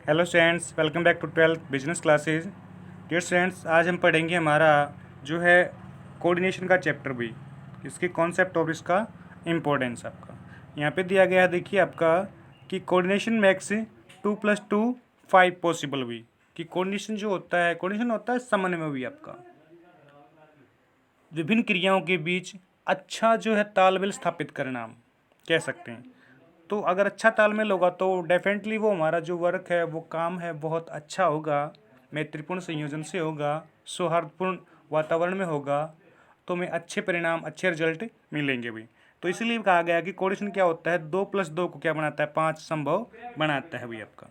Hello students, welcome back to 12th business classes. Dear students, आज हम पढ़ेंगे हमारा जो है कोऑर्डिनेशन का चैप्टर भी, इसके कॉन्सेप्ट और इसका इम्पोर्टेंस आपका यहाँ पे दिया गया है। देखिए आपका कि कोऑर्डिनेशन मैक्स 2+2 5 पॉसिबल भी, कि कोऑर्डिनेशन जो होता है, कोऑर्डिनेशन होता है समन्वय भी आपका, विभिन्न क्रियाओं के बीच अच्छा जो है तालमेल स्थापित करना हम कह सकते हैं। तो अगर अच्छा तालमेल होगा तो डेफिनेटली वो हमारा जो वर्क है, वो काम है, बहुत अच्छा होगा, मैत्रीपूर्ण संयोजन से होगा, सौहार्दपूर्ण वातावरण में होगा, तो हमें अच्छे परिणाम, अच्छे रिजल्ट मिलेंगे भी। तो इसीलिए कहा गया कि कोऑर्डिनेशन क्या होता है, 2+2 को क्या बनाता है, 5 संभव बनाता है भी आपका।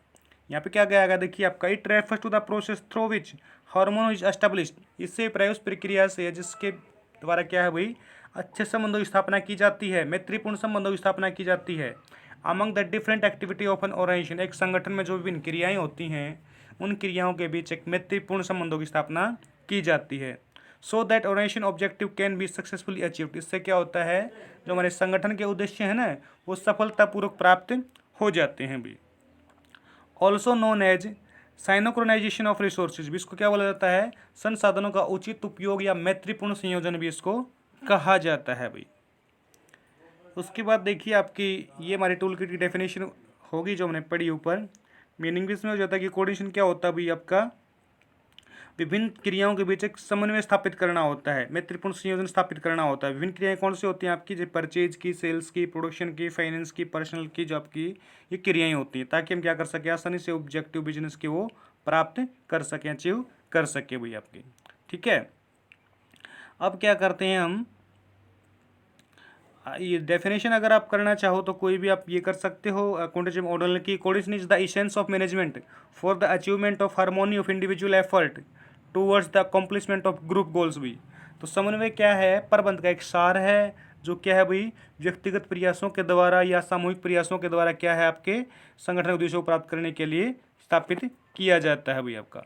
यहाँ पे क्या गया, देखिए आपका it refers to the process through which hormone is established. इससे प्राय उस प्रक्रिया से जिसके द्वारा क्या है भाई, अच्छे संबंधों की स्थापना की जाती है, मैत्रीपूर्ण संबंधों की स्थापना की जाती है। Among the different activity of an organisation, एक संगठन में जो विभिन्न क्रियाएं होती हैं, उन क्रियाओं के बीच एक मैत्रीपूर्ण संबंधों की स्थापना की जाती है। So that organisation objective can be successfully achieved. इससे क्या होता है, जो हमारे संगठन के उद्देश्य है ना, वो सफलतापूर्वक प्राप्त हो जाते हैं भी। Also known as synchronization of resources भी इसको क्या बोला जाता है, संसाधनों का उचित उपयोग या मैत्रीपूर्ण संयोजन भी इसको कहा जाता है भाई। उसके बाद देखिए आपकी ये हमारी टूल किट की डेफिनेशन होगी जो हमने पढ़ी ऊपर। मीनिंग भी इसमें हो जाता है कि कोऑर्डिनेशन क्या होता है भाई आपका, विभिन्न क्रियाओं के बीच एक समन्वय स्थापित करना होता है, मैत्रीपूर्ण संयोजन स्थापित करना होता है। विभिन्न क्रियाएं कौन सी होती हैं आपकी, जो परचेज की, सेल्स की, प्रोडक्शन की, फाइनेंस की, पर्सनल की, जो आपकी ये क्रियाएं होती हैं, ताकि हम क्या कर सकें, आसानी से ऑब्जेक्टिव बिजनेस के वो प्राप्त कर सकें, अचीव कर सके भाई आपकी। ठीक है, अब क्या करते हैं हम, ये डेफिनेशन अगर आप करना चाहो तो कोई भी आप ये कर सकते हो। कोऑर्डिनेशन मॉडल की coordination is the essence of management for the achievement of harmony of individual effort towards the accomplishment of group goals भी। तो समन्वय क्या है, प्रबंध का एक सार है, जो क्या है भाई, व्यक्तिगत प्रयासों के द्वारा या सामूहिक प्रयासों के द्वारा क्या है, आपके संगठन उद्देश्यों को प्राप्त करने के लिए स्थापित किया जाता है भाई आपका।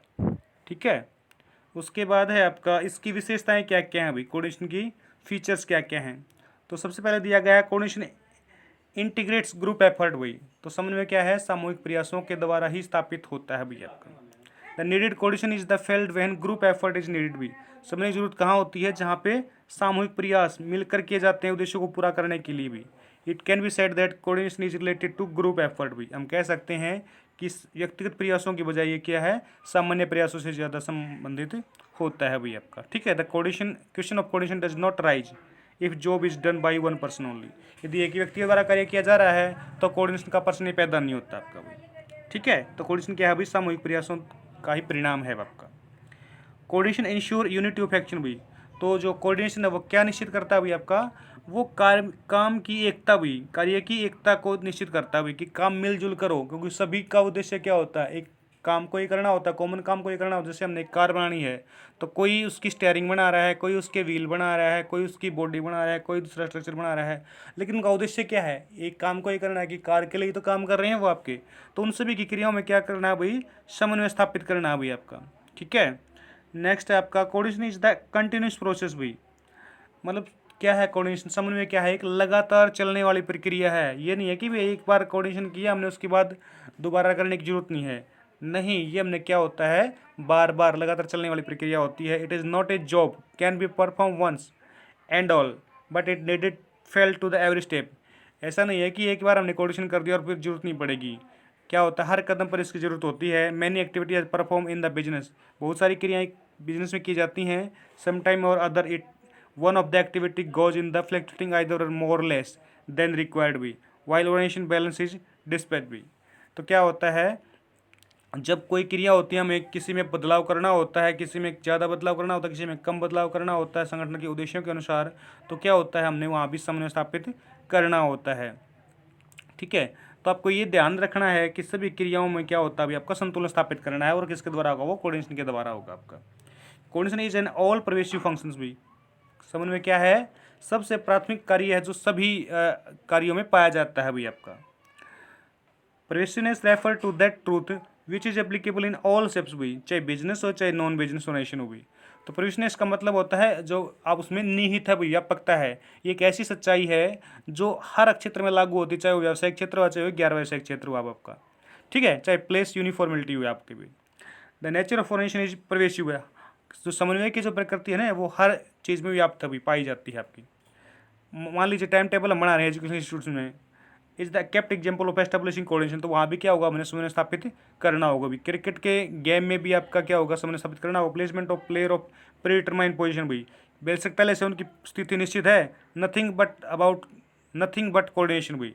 ठीक है, उसके बाद है आपका इसकी विशेषताएं क्या क्या हैं भाई, कोऑर्डिनेशन की फीचर्स क्या क्या हैं। तो सबसे पहले दिया गया है कोऑर्डिनेशन इंटीग्रेट्स ग्रुप एफर्ट भाई। तो समन्वय क्या है, सामूहिक प्रयासों के द्वारा ही स्थापित होता है भाई आपका। The needed coordination is the failed when group effort is needed भी। समन्वय की जरूरत कहाँ होती है, जहाँ पे सामूहिक प्रयास मिलकर किए जाते हैं उद्देश्यों को पूरा करने के लिए भी। It can be said that coordination is related to group effort भी। हम कह सकते हैं कि व्यक्तिगत प्रयासों की बजाय ये क्या है, सामान्य प्रयासों से ज़्यादा संबंधित होता है भाई आपका। ठीक है, the coordination question of coordination does not rise if job is done by one person only. यदि एक व्यक्ति के द्वारा कार्य किया जा रहा है तो कोऑर्डिनेशन का प्रश्न ही पैदा नहीं होता आपका भाई। ठीक है, तो कोऑर्डिनेशन क्या है भाई, सामूहिक प्रयासों का ही परिणाम है आपका। Coordination ensure unity of action भी। तो जो कोऑर्डिनेशन है वो क्या निश्चित करता है भाई आपका, वो काम की एकता भी, कार्य की एकता को निश्चित करता है भाई, कि काम मिलजुल कर हो, क्योंकि सभी का उद्देश्य क्या होता है, एक काम को ही करना होता है, कॉमन काम को ही करना होता है। जैसे हमने एक कार बनानी है तो कोई उसकी स्टेयरिंग बना रहा है, कोई उसके व्हील बना रहा है, कोई उसकी बॉडी बना रहा है, कोई दूसरा स्ट्रक्चर बना रहा है, लेकिन उनका उद्देश्य क्या है, एक काम को ही करना है, कि कार के लिए ही तो काम कर रहे हैं वो आपके। तो उन सभी की क्रियाओं में क्या करना है भाई, समन्वय स्थापित करना है भाई आपका। ठीक है, नेक्स्ट है आपका coordination is the continuous process भी। मतलब क्या है कोऑर्डिनेशन, समन्वय क्या है, एक लगातार चलने वाली प्रक्रिया है। ये नहीं है कि भाई एक बार कोऑर्डिनेशन किया हमने, उसके बाद दोबारा करने की जरूरत नहीं है। नहीं, ये हमने क्या होता है, बार बार लगातार चलने वाली प्रक्रिया होती है। It is not a job can be perform once and all but it needed fail to the every step. ऐसा नहीं है कि एक बार हमने कोऑर्डिनेशन कर दिया और फिर जरूरत नहीं पड़ेगी। क्या होता है, हर कदम पर इसकी जरूरत होती है। Many activities perform in the business, बहुत सारी क्रियाएं बिजनेस में की जाती हैं। Sometime or other it one of the activity goes in the fluctuating either more less than required भी while organization balance is dispatch भी। तो क्या होता है, जब कोई क्रिया होती है, हमें किसी में बदलाव करना होता है, किसी में ज़्यादा बदलाव करना होता है, किसी में कम बदलाव करना होता है संगठन के उद्देश्यों के अनुसार, तो क्या होता है, हमने वहाँ भी समन्वय स्थापित करना होता है। ठीक है, तो आपको ये ध्यान रखना है कि सभी क्रियाओं में क्या होता है भी, आपका संतुलन स्थापित करना है, और किसके द्वारा होगा, वो कोऑर्डिनेशन के द्वारा होगा आपका। Coordination is an all pervasive functions भी। समन्वय क्या है, सबसे प्राथमिक कार्य है जो सभी कार्यों में पाया जाता है भाई आपका। Pervasiveness refer to that truth which is applicable in all shapes भी, चाहे बिजनेस हो चाहे नॉन बिजनेस ऑर्गेनाइजेशन हो भी। तो परवेसिवनेस का मतलब होता है जो आप उसमें निहित है, व्यापकता है। ये एक ऐसी सच्चाई है जो हर क्षेत्र में लागू होती है, चाहे वो व्यावसायिक क्षेत्र हो चाहे वो गैर व्यावसायिक क्षेत्र हो आपका। ठीक है, चाहे प्लेस यूनिफॉर्मिलिटी हुई आपके भी। The nature of organisation is pervasive है, जो समन्वय की जो प्रकृति है ना वो हर चीज़ में भी आप तभी पाई जाती है आपकी। मान लीजिए टाइम टेबल हम बना रहे हैं एजुकेशन इंस्टीट्यूट्स में, is the kept example of establishing coordination, तो वहाँ भी क्या होगा, हमने समन्वय स्थापित करना होगा भी। क्रिकेट के गेम में भी आपका क्या होगा, समन्वय स्थापित करना होगा। Placement of player of predetermined position भी, बेसिक पहले से उनकी स्थिति निश्चित है, नथिंग बट कोऑर्डिनेशन भी।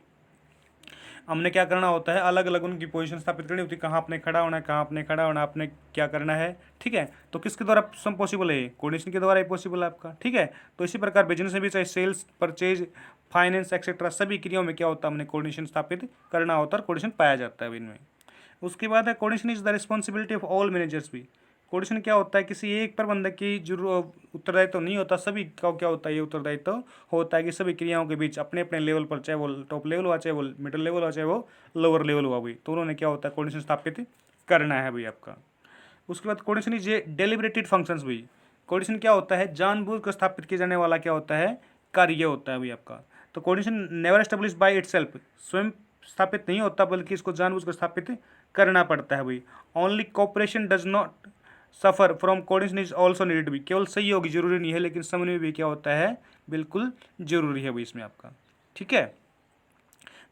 हमने क्या करना होता है, अलग अलग उनकी पोजीशन स्थापित करनी होती है, कहाँ आपने खड़ा होना है, कहाँ आपने खड़ा होना, आपने क्या करना है, ठीक है। तो किसके द्वारा सम पॉसिबल है, कोऑर्डिनेशन के द्वारा ही पॉसिबल है आपका, ठीक है। तो इसी प्रकार बिजनेस में भी चाहे सेल्स, परचेज, फाइनेंस एक्सेट्रा सभी क्रियाओं में क्या होता है, हमने कोऑर्डिनेशन स्थापित करना होता है और कोऑर्डिनेशन पाया जाता है इनमें। उसके बाद है coordination is the responsibility of all managers भी। कोऑर्डिनेशन क्या होता है, किसी एक प्रबंधक की जरूर उत्तरदायित्व नहीं होता, सभी का क्या होता है, ये उत्तरदायित्व होता है कि सभी क्रियाओं के बीच अपने अपने लेवल पर, चाहे वो टॉप लेवल हुआ, चाहे वो मिडिल लेवल हुआ, चाहे वो लोअर लेवल हुआ भाई, तो उन्होंने क्या होता है कोऑर्डिनेशन स्थापित करना है भाई आपका। उसके बाद कोऑर्डिनेशन इज ए डेलिब्रेटेड फंक्शंस भाई। कोऑर्डिनेशन क्या होता है, जानबूझ कर स्थापित किया जाने वाला क्या होता है, कार्य होता है भाई आपका। तो coordination never establish by itself, स्वयं स्थापित नहीं होता बल्कि इसको जानबूझ कर स्थापित करना पड़ता है भाई। Only cooperation does not suffer from coordination is also needed भी, केवल सहयोग जरूरी नहीं है लेकिन समन्वय भी क्या होता है, बिल्कुल जरूरी है भाई इसमें आपका, ठीक है।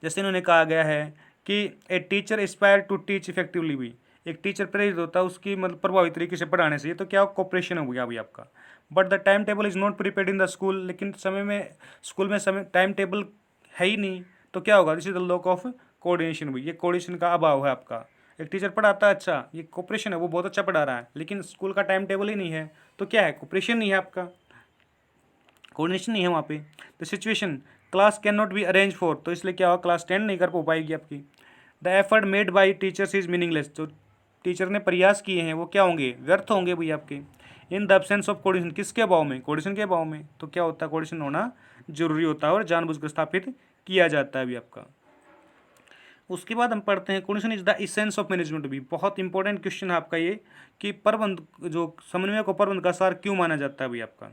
जैसे इन्होंने कहा गया है कि a teacher aspire to teach effectively भी, एक टीचर प्रेरित होता है उसकी मतलब प्रभावी तरीके से पढ़ाने से, ये तो क्या कोऑपरेशन हो गया भाई आपका। But the time table is not prepared in the school, लेकिन समय में स्कूल में समय टाइम टेबल है ही नहीं, तो क्या होगा, this is the lock of coordination भी, ये कोऑर्डिनेशन का अभाव है आपका। एक टीचर पढ़ाता है अच्छा, ये कोऑपरेशन है, वो बहुत अच्छा पढ़ा रहा है, लेकिन स्कूल का टाइम टेबल ही नहीं है, तो क्या है, कोऑपरेशन नहीं है आपका, कोऑर्डिनेशन नहीं है वहाँ पे। The situation class can not be arrange for, तो इसलिए क्या होगा, क्लास अटेंड नहीं कर पाएगी आपकी। The effort made by teachers is meaningless, जो टीचर ने प्रयास किए हैं वो क्या होंगे, व्यर्थ होंगे भाई आपके। In the absence of coordination, किसके अभाव में, कोऑर्डिनेशन के अभाव में, तो क्या होता है, कोऑर्डिनेशन होना जरूरी होता है और जानबूझकर स्थापित किया जाता है अभी आपका। उसके बाद हम पढ़ते हैं coordination is the essence of management भी, बहुत इंपॉर्टेंट क्वेश्चन है आपका ये, कि प्रबंध जो समन्वय को प्रबंध का सार क्यों माना जाता है भाई आपका,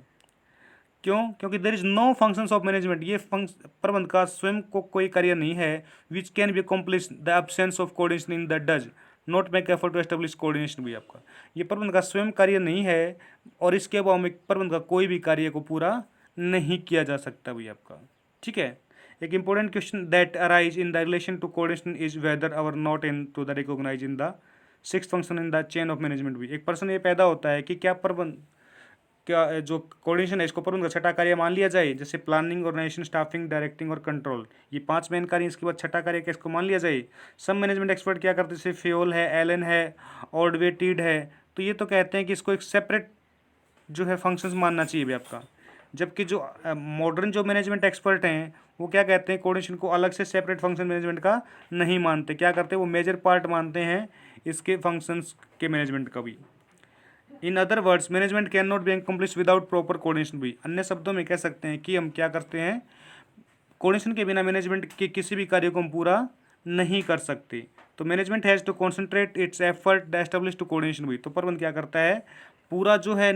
क्यों, क्योंकि there is no functions of management, ये प्रबंध का स्वयं को कोई कार्य नहीं है, which can be accomplish the absence of coordination in the does not make effort to establish coordination भी आपका। ये प्रबंध का स्वयं कार्य नहीं है और इसके अभाव में प्रबंध का कोई भी कार्य को पूरा नहीं किया जा सकता भाई आपका, ठीक है। एक important question that arise in the relation to coordination is whether or not in to the recognize in the six function in the chain of management भी। एक प्रश्न ये पैदा होता है कि क्या प्रबंध, क्या जो कोऑर्डिनेशन है इसको प्रबंध का छठा कार्य मान लिया जाए, जैसे प्लानिंग, ऑर्गेनाइजेशन, स्टाफिंग, डायरेक्टिंग और कंट्रोल, ये 5 मेन कार्य, इसके बाद छठा कार्य क्या इसको मान लिया जाए। सब मैनेजमेंट एक्सपर्ट क्या करते हैं, जैसे फ्योल है, एलन है, ऑर्डवेटीड है, तो ये तो कहते हैं कि इसको एक सेपरेट जो है फंक्शंस मानना चाहिए भी आपका। जबकि जो मॉडर्न जो मैनेजमेंट एक्सपर्ट हैं वो क्या कहते हैं, कोऑर्डिनेशन को अलग से सेपरेट फंक्शन मैनेजमेंट का नहीं मानते, क्या करते हैं, वो मेजर पार्ट मानते हैं इसके फंक्शंस के मैनेजमेंट का भी। In other words management can not B accomplish without proper coordination भी, अन्य शब्दों में कह सकते हैं कि हम क्या करते हैं, कोऑर्डिनेशन के बिना मैनेजमेंट के किसी भी कार्य को हम पूरा नहीं कर सकते। तो management has to concentrate its effort the establish to coordination भी, तो प्रबंध क्या करता है, पूरा जो है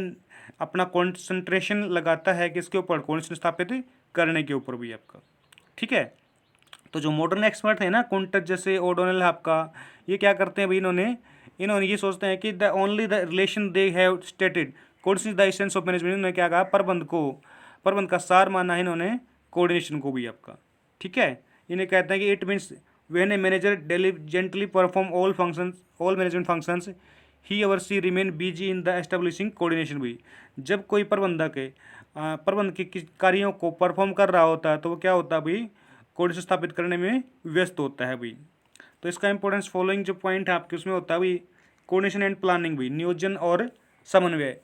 अपना कॉन्सेंट्रेशन लगाता है किसके ऊपर, कोऑर्डिनेशन स्थापित करने के ऊपर भी आपका, ठीक है। तो जो मॉडर्न एक्सपर्ट है ना, कॉन्टक जैसे ओडोनेल आपका, ये क्या करते हैं भाई, इन्होंने ये सोचते हैं कि the only the relation they have stated coordination is the essence of management, इन्होंने क्या कहा, प्रबंध का सार माना है इन्होंने कोऑर्डिनेशन को भी आपका, ठीक है। इन्हें कहते हैं कि it means when a manager diligently perform all management functions he or she remain busy in the establishing coordination भी, जब कोई प्रबंधक है प्रबंध के कार्यों को परफॉर्म कर रहा होता है तो वो क्या होता है भाई, कोऑर्डिनेशन स्थापित करने में व्यस्त होता है भाई। तो इसका इंपॉर्टेंस फॉलोइंग जो पॉइंट है आपके उसमें होता है भाई, कोऑर्डिनेशन एंड प्लानिंग भी, नियोजन और समन्वय।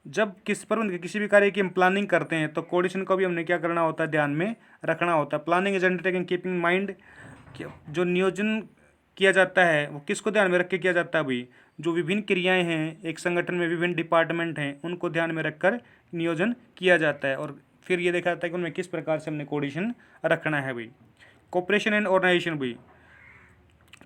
जब किसी प्रबंध के किसी भी कार्य की हम प्लानिंग करते हैं तो कोऑर्डिनेशन को भी हमने क्या करना होता है, ध्यान में रखना होता है। Planning is undertaking keeping mind, जो नियोजन किया जाता है वो किसको ध्यान में रख के किया जाता है भाई, जो विभिन्न क्रियाएं हैं एक संगठन में, विभिन्न डिपार्टमेंट हैं उनको ध्यान में रखकर नियोजन किया जाता है और फिर ये देखा जाता है कि उनमें किस प्रकार से हमने कोऑर्डिनेशन रखना है भाई। कोऑपरेशन एंड ऑर्गेनाइजेशन भाई,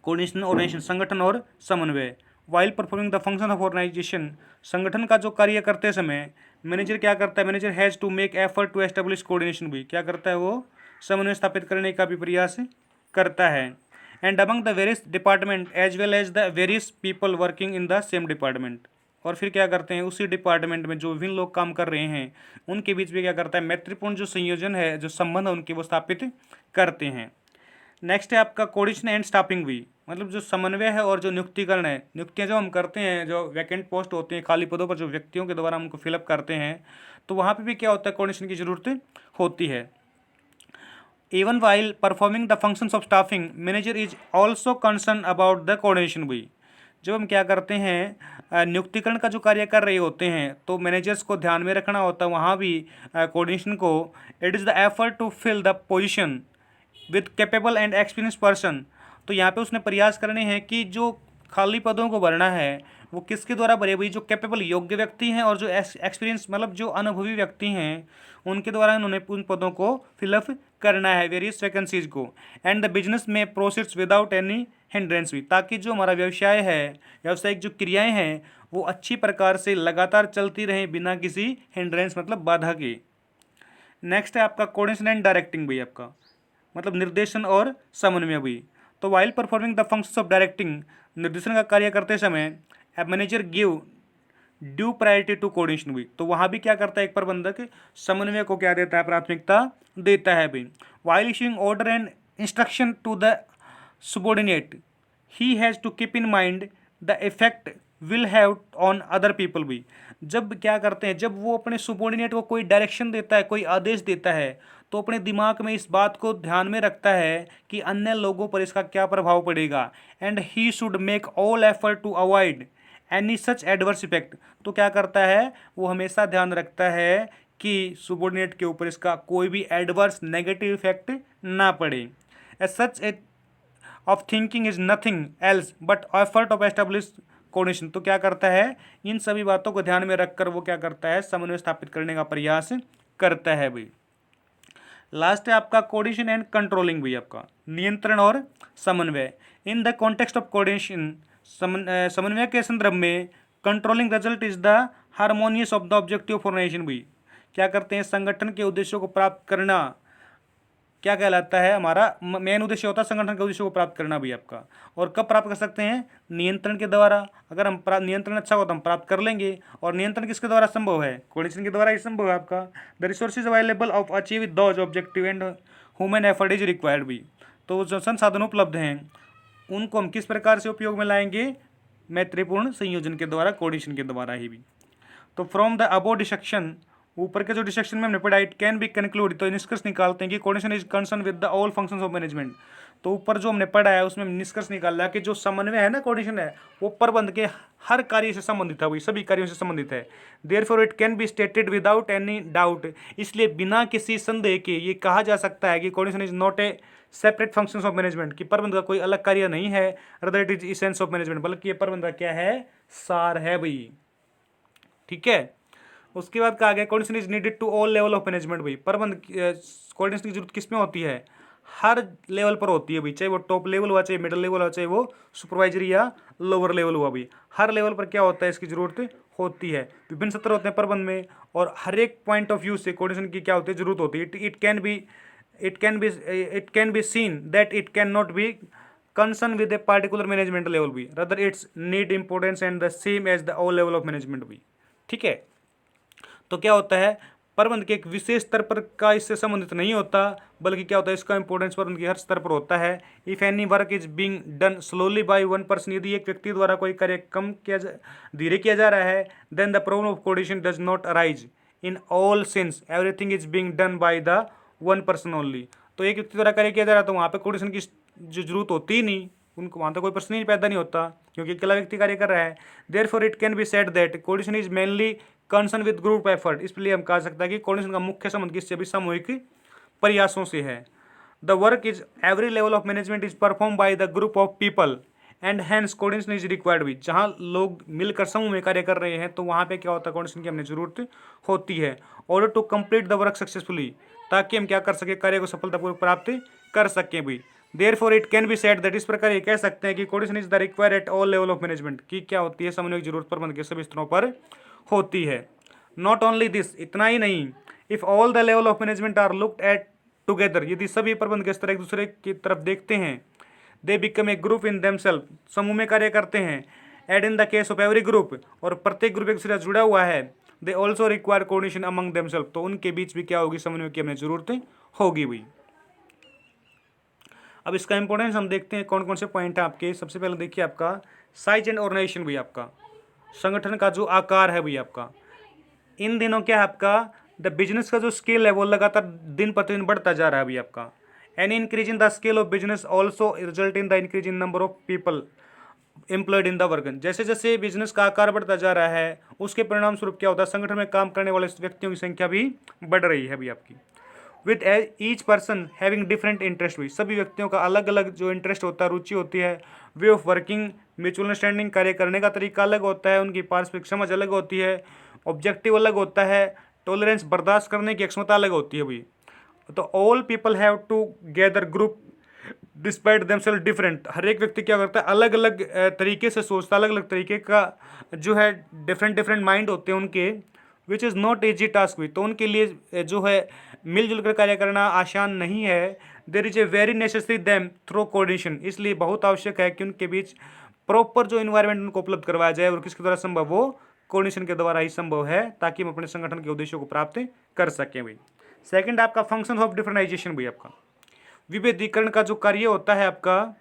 कोऑर्डिनेशन, ऑर्गेनाइजेशन, संगठन और समन्वय। While performing the function of organisation, संगठन का जो कार्य करते समय मैनेजर क्या करता है, manager has to make effort to establish coordination भी, क्या करता है वो समन्वय स्थापित करने का भी प्रयास करता है। And among the various department as well as the various people working in the same department. और फिर क्या करते हैं, उसी डिपार्टमेंट में जो विभिन्न लोग काम कर रहे हैं उनके बीच में क्या करता है, मैत्रीपूर्ण जो संयोजन है, जो संबंध है उनके वो स्थापित करते हैं। नेक्स्ट है आपका कोऑर्डिनेशन एंड स्टाफिंग भी, मतलब जो समन्वय है और जो नियुक्तिकरण है, नियुक्तियां जो हम करते हैं, जो वैकेंट पोस्ट होते हैं, खाली पदों पर जो व्यक्तियों के द्वारा हम उनको फिलअप करते हैं, तो वहाँ पे भी क्या होता है, कोऑर्डिनेशन की जरूरत होती है। Even while performing the functions of staffing manager is also concern about the coordination भी। जब हम क्या करते हैं, नियुक्तिकरण का जो कार्य कर रहे होते हैं, तो मैनेजर्स को ध्यान में रखना होता है वहाँ भी कोऑर्डिनेशन को। It is the effort to fill the position with capable and experience person. तो यहाँ पे उसने प्रयास करने हैं कि जो खाली पदों को भरना है वो किसके द्वारा भरे, भाई जो कैपेबल योग्य व्यक्ति हैं और जो एक्सपीरियंस मतलब जो अनुभवी व्यक्ति हैं उनके द्वारा उन्होंने उन पदों को फिलअप करना है, वेरियस वैकेंसीज को। एंड द बिजनेस में प्रोसीड्स विदाउट एनी हिंड्रेंस भी, ताकि जो हमारा व्यवसाय है, व्यावसायिक जो क्रियाएं हैं वो अच्छी प्रकार से लगातार चलती रहें बिना किसी हिंड्रेंस मतलब बाधा के। नेक्स्ट है आपका कोऑर्डिनेशन एंड डायरेक्टिंग भी, आपका मतलब निर्देशन और समन्वय भी। तो while performing the functions of directing, निर्देशन का कार्य करते समय a manager give due priority to coordination भी। तो वहाँ भी क्या करता है, एक प्रबंधक समन्वय को क्या देता है, प्राथमिकता देता है भी। While issuing order and instruction to the subordinate, he has to keep in mind the effect will have on other people भी। जब क्या करते हैं, जब वो अपने सुबॉर्डिनेट को कोई डायरेक्शन देता है, कोई आदेश देता है, तो अपने दिमाग में इस बात को ध्यान में रखता है कि अन्य लोगों पर इसका क्या प्रभाव पड़ेगा। And he should make all effort to avoid any such adverse effect. तो क्या करता है, वो हमेशा ध्यान रखता है कि सुबॉर्डिनेट के ऊपर इसका कोई भी एडवर्स नेगेटिव इफेक्ट ना पड़े। As such a of thinking is nothing else but effort of establish coordination. तो क्या करता है, इन सभी बातों को ध्यान में रखकर वो क्या करता है, समन्वय स्थापित करने का प्रयास करता है भाई। लास्ट है आपका कोऑर्डिनेशन एंड कंट्रोलिंग भी, आपका नियंत्रण और समन्वय। In the context of coordination, समन्वय के संदर्भ में controlling result is the harmonious of the objective of organisation भी। क्या करते हैं, संगठन के उद्देश्यों को प्राप्त करना क्या कहलाता है, हमारा मेन उद्देश्य होता है संगठन के उद्देश्यों को प्राप्त करना भी आपका। और कब प्राप्त कर सकते हैं, नियंत्रण के द्वारा। अगर हम नियंत्रण अच्छा हो तो हम प्राप्त कर लेंगे। और नियंत्रण किसके द्वारा संभव है, कोऑर्डिनेशन के द्वारा ही संभव है आपका। The resources available of achieve those objective and human effort is required भी। तो जो संसाधन उपलब्ध हैं उनको हम किस प्रकार से उपयोग में लाएंगे, मैत्रीपूर्ण संयोजन के द्वारा, कोऑर्डिनेशन के द्वारा ही भी। तो फ्रॉम द अबो डिसेक्शन, ऊपर के जो डिसेक्शन में हमने पढ़ा, इट कैन बी कंक्लूड, तो निष्कर्ष निकालते हैं कि coordination is concern with the all functions of management. तो ऊपर जो हमने पढ़ा है उसमें निष्कर्ष निकाला कि जो समन्वय है ना, कोऑर्डिनेशन है, वो प्रबंध के हर कार्य से संबंधित है, वही सभी कार्यों से संबंधित है। Therefore it can be stated without any doubt, इसलिए बिना किसी संदेह के ये कहा जा सकता है कि coordination is not a separate functions of management, कि प्रबंध का कोई अलग कार्य नहीं है, rather it is essence of management, बल्कि ये प्रबंध का क्या है, सार है भाई। ठीक है, उसके बाद कहा गया coordination is needed to all level of management भाई। प्रबंध कोऑर्डिनेशन की जरूरत किस में होती है, हर लेवल पर होती है भाई, चाहे वो टॉप लेवल हुआ, चाहे मिडिल लेवल हुआ, चाहे वो सुपरवाइजरी या लोअर लेवल हुआ भाई, हर लेवल पर क्या होता है, इसकी जरूरत होती है। विभिन्न सत्र होते हैं प्रबंध में, और हर एक पॉइंट ऑफ व्यू से कोऑर्डिनेशन की क्या होती है, जरूरत होती है। It can be seen that it can not be concern with a particular management level भी, rather its need importance and the same as the all level of management भी। ठीक है, तो क्या होता है, प्रबंध के एक विशेष स्तर पर का इससे संबंधित नहीं होता, बल्कि क्या होता है, इसका इंपॉर्टेंस प्रबंध के हर स्तर पर होता है। If any work is being done slowly by one person, यदि एक व्यक्ति द्वारा कोई कार्य धीरे किया जा रहा है, then the problem of coordination does not arise in all since everything is being done by the one person only. तो एक व्यक्ति द्वारा कार्य किया जा रहा है तो वहाँ पे कोऑर्डिनेशन की जो जरूरत होती ही नहीं, उनको वहाँ तक कोई प्रश्न ही पैदा नहीं होता, क्योंकि अकेला व्यक्ति कार्य कर रहा है। Therefore it can be said that coordination is mainly concern with group effort, इसलिए हम कह सकते हैं कि कोऑर्डिनेशन का मुख्य संबंध किससे भी, सामूहिक प्रयासों से है। The work is every level of management is perform by the group of people and hence coordination is required भी। जहाँ लोग मिलकर समूह में कार्य कर रहे हैं तो वहाँ पे क्या होता है, कोऑर्डिनेशन की हमें जरूरत होती है। Order to complete the work successfully, ताकि हम क्या कर सके, कार्य को सफलतापूर्वक प्राप्त कर सकें भी। Therefore it can be said that, इस प्रकार ये कह सकते हैं कि coordination is the required at all level of management, की क्या होती है, समन्वय की जरूरत प्रबंध के सभी स्तरों पर होती है। नॉट ओनली दिस, इतना ही नहीं, if all the level of management are looked at together, यदि सभी प्रबंध के स्तर एक दूसरे की तरफ देखते हैं, they become a group in themselves, समूह में कार्य करते हैं। And in the case of every group, और प्रत्येक ग्रुप एक दूसरे से जुड़ा हुआ है। They also require coordination among themselves, तो उनके बीच भी क्या होगी, समन्वय की हमें जरूरत होगी भाई। अब इसका इंपॉर्टेंस हम देखते हैं कौन कौन से पॉइंट है आपके। सबसे पहले देखिए आपका साइज एंड ऑर्गेनाइजेशन भाई, आपका संगठन का जो आकार है भाई आपका। इन दिनों क्या है आपका, द बिजनेस का जो स्केल है वो लगातार दिन प्रतिदिन बढ़ता जा रहा है भाई आपका। An increase in the scale of business also result in the increase in number of people employed in the work. जैसे जैसे बिजनेस का आकार बढ़ता जा रहा है उसके परिणाम स्वरूप क्या होता है, संगठन में काम करने वाले व्यक्तियों की संख्या भी बढ़ रही है भाई आपकी। With each person having different interest भी, सभी व्यक्तियों का अलग अलग जो इंटरेस्ट होता है, रुचि होती है। Way of working, mutual understanding, कार्य करने का तरीका अलग होता है, उनकी पारस्परिक समझ अलग होती है, ऑब्जेक्टिव अलग होता है, टॉलरेंस बर्दाश्त करने की क्षमता अलग होती है भाई। तो all people have to gather group despite themselves different, हर एक व्यक्ति क्या करता है, अलग अलग तरीके से सोचता है, अलग अलग तरीके का जो है डिफरेंट डिफरेंट माइंड होते हैं उनके। Which is not easy task भी, तो उनके लिए जो है मिलजुल कर कार्य करना आसान नहीं है। There is a very necessary them through coordination, इसलिए बहुत आवश्यक है कि उनके बीच प्रॉपर जो इन्वायरमेंट उनको उपलब्ध करवाया जाए, और किसके द्वारा संभव, वो कोऑर्डिनेशन के द्वारा ही संभव है, ताकि हम अपने संगठन के उद्देश्यों को प्राप्त कर सकें भाई। सेकंड आपका फंक्शन ऑफ डिफरेंटाइजेशन भाई, आपका विभेदीकरण का जो कार्य होता है आपका।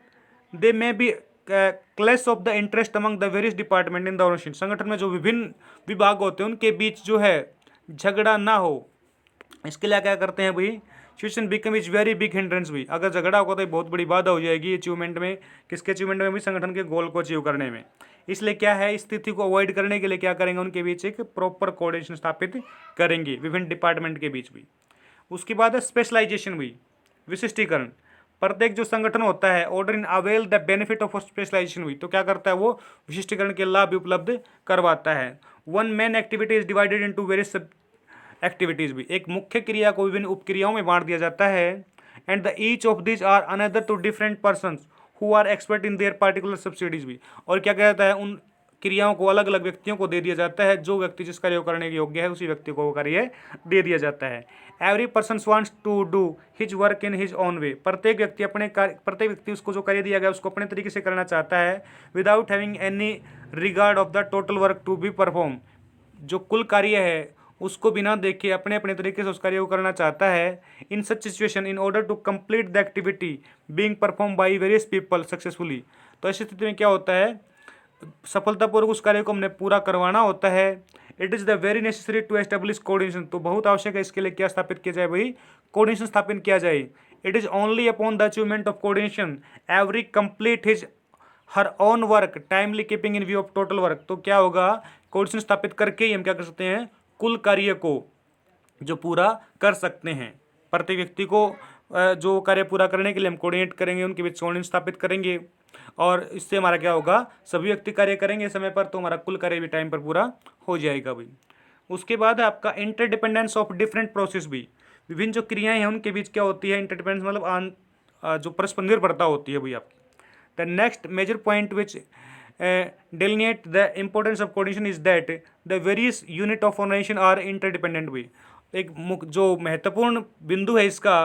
There may be clash of the interest among the various department in the organisation, संगठन में जो विभिन्न विभाग होते हैं उनके बीच जो है झगड़ा ना हो, इसके लिए क्या करते हैं भाई, situation become is very big hindrance भी, अगर झगड़ा होगा तो बहुत बड़ी बाधा हो जाएगी अचीवमेंट में, किसके अचीवमेंट में भी, संगठन के गोल को अचीव करने में। इसलिए क्या है, इस स्थिति को अवॉइड करने के लिए क्या करेंगे, उनके बीच एक प्रॉपर कोऑर्डिनेशन स्थापित करेंगे विभिन्न डिपार्टमेंट के बीच भी। उसके बाद है स्पेशलाइजेशन भी, विशिष्टीकरण। प्रत्येक जो संगठन होता है order in avail the benefit of specialisation हुई, तो क्या करता है, वो विशिष्टीकरण के लाभ भी उपलब्ध करवाता है। One main activity is divided into various activities भी, एक मुख्य क्रिया को विभिन्न उपक्रियाओं में बांट दिया जाता है। And the each of this are another two different persons who are expert in their particular subsidies भी, और क्या कहता है, उन क्रियाओं को अलग अलग व्यक्तियों को दे दिया जाता है, जो व्यक्ति जिस कार्य को करने के योग्य है उसी व्यक्ति को वो कार्य दे दिया जाता है। Every person wants to do his work in his own way, प्रत्येक व्यक्ति उसको जो कार्य दिया गया उसको अपने तरीके से करना चाहता है। Without having any regard of the total work to be perform, जो कुल कार्य है उसको बिना देखे अपने अपने तरीके से उस कार्य को करना चाहता है। In such situation in order to complete the activity being perform by various people successfully, तो ऐसी स्थिति में क्या होता है, सफलतापूर्वक उस कार्य को हमने पूरा करवाना होता है। It is the very necessary to establish coordination, तो बहुत आवश्यक है इसके लिए क्या स्थापित किया जाए भाई, कोऑर्डिनेशन स्थापित किया जाए। It is only upon the achievement of coordination every complete his her own work timely keeping in view of total work, तो क्या होगा, कोऑर्डिनेशन स्थापित करके ही हम क्या कर सकते हैं, कुल कार्य को जो पूरा कर सकते हैं। प्रत्येक व्यक्ति को जो कार्य पूरा करने के लिए हम कोऑर्डिनेट करेंगे, उनके बीच कोऑर्डिनेशन स्थापित करेंगे, और इससे हमारा क्या होगा, सभी व्यक्ति कार्य करेंगे समय पर, तो हमारा कुल कार्य भी टाइम पर पूरा हो जाएगा भाई। उसके बाद है आपका इंटरडिपेंडेंस ऑफ डिफरेंट प्रोसेस भी, विभिन्न जो क्रियाएं हैं उनके बीच क्या होती है, इंटरडिपेंडेंस मतलब जो परस्पर निर्भरता होती है भाई आपकी। The next major point which delineate the importance of coordination is that the various unit of organization are interdependent भी, एक जो महत्वपूर्ण बिंदु है इसका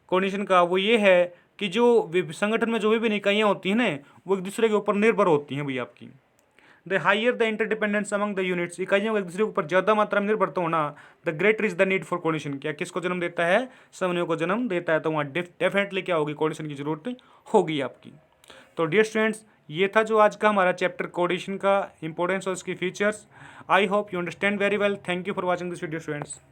कोऑर्डिनेशन का वो ये है कि जो संगठन में जो भी इकाइयाँ होती हैं ना, वो एक दूसरे के ऊपर निर्भर होती हैं भाई आपकी। The higher the interdependence among the units, इकाइयों को एक दूसरे के ऊपर ज़्यादा मात्रा में निर्भर होना, the greater is the need for coordination, क्या किसको जन्म देता है, समन्वय को जन्म देता है, तो वहाँ डेफिनेटली क्या होगी, कोऑर्डिनेशन की जरूरत होगी आपकी। तो डियर स्टूडेंट्स, ये था जो आज का हमारा चैप्टर कोऑर्डिनेशन का इंपॉर्टेंस और इसकी features. I hope you understand very well. Thank you for watching this video students.